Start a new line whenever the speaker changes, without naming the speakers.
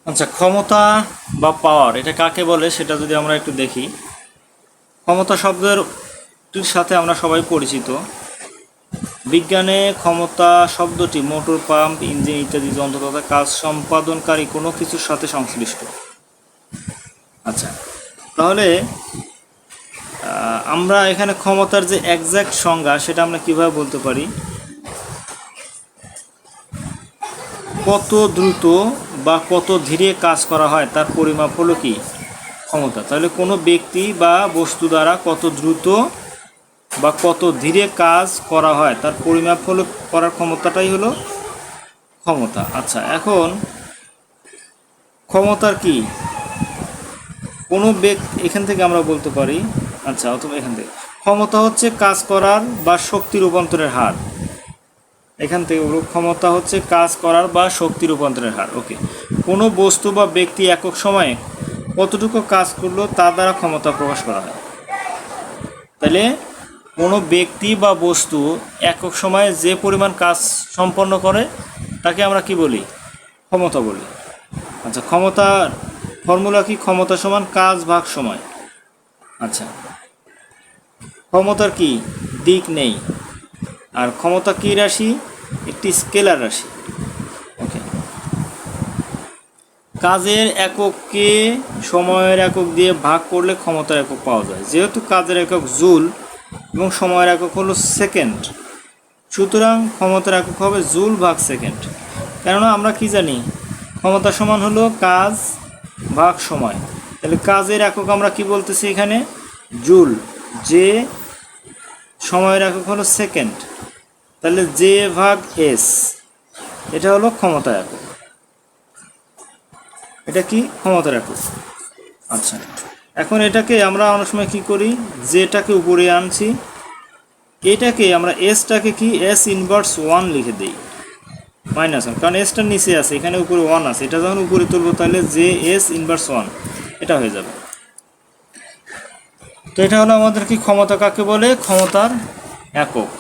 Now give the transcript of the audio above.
আচ্ছা, ক্ষমতা বা পাওয়ার এটা কাকে বলে সেটা যদি আমরা একটু দেখি। ক্ষমতা শব্দটির সাথে আমরা সবাই পরিচিত। বিজ্ঞানে ক্ষমতা শব্দটি মোটর, পাম্প, ইঞ্জিন ইত্যাদি যন্ত্র তথা কাজ সম্পাদনকারী কোনো কিছুর সাথে সংশ্লিষ্ট। আচ্ছা, তাহলে আমরা এখানে ক্ষমতার যে একজ্যাক্ট সংজ্ঞা সেটা আমরা কিভাবে বলতে পারি? কত দ্রুত বা কত ধীরে কাজ করা হয় তার পরিমাপ হলো কি? ক্ষমতা। তাহলে কোনো ব্যক্তি বা বস্তু দ্বারা কত দ্রুত বা কত ধীরে কাজ করা হয় তার পরিমাপ হলো, করার ক্ষমতাটাই হলো ক্ষমতা। আচ্ছা, এখন ক্ষমতার কি কোনো ব্যক্তি, এখান থেকে আমরা বলতে পারি, আচ্ছা অথবা এখান থেকে ক্ষমতা হচ্ছে কাজ করার বা শক্তি রূপান্তরের হার। এখান থেকে ক্ষমতা হচ্ছে কাজ করার বা শক্তি রূপান্তরের হার। ওকে, কোনো বস্তু বা ব্যক্তি একক সময়ে কতটুকু কাজ করলো তা দ্বারা ক্ষমতা প্রকাশ করা হয়। তাহলে কোনো ব্যক্তি বা বস্তু একক সময়ে যে পরিমাণ কাজ সম্পন্ন করে তাকে আমরা কি বলি? ক্ষমতা বলি। আচ্ছা, ক্ষমতার ফর্মুলা কি? ক্ষমতা সমান কাজ ভাগ সময়। আচ্ছা, ক্ষমতার কি দিক নেই, আর ক্ষমতা কি রাশি? একটি স্কেলার রাশি। ওকে, কাজের এককে সময়ের একক দিয়ে ভাগ করলে ক্ষমতার একক পাওয়া যায়। যেহেতু কাজের একক জুল এবং সময়ের একক হলো সেকেন্ড, সুতরাং ক্ষমতার একক হবে জুল ভাগ সেকেন্ড। কেননা আমরা কি জানি? ক্ষমতা সমান হলো কাজ ভাগ সময়। তাহলে কাজের একক আমরা কি বলতেছি এখানে? জুল। যে সময়ের একক হলো সেকেন্ড, তাহলে জে ভাগ এস, এটা হলো ক্ষমতা একক। এটা কি? ক্ষমতার একক। আচ্ছা, এখন এটাকে আমরা অনেক সময় কী করি? যেটাকে উপরে আনছি, এটাকে আমরা এসটাকে কি এস ইনভার্স 1 লিখে দিই, -1, কারণ এসটার নিচে আছে, এখানে উপরে 1 আছে। এটা যখন উপরে তুলবো তাহলে যে এস ইনভার্স 1 এটা হয়ে যাবে। তো এটা হলো আমাদের কি ক্ষমতা কাকে বলে? ক্ষমতার একক।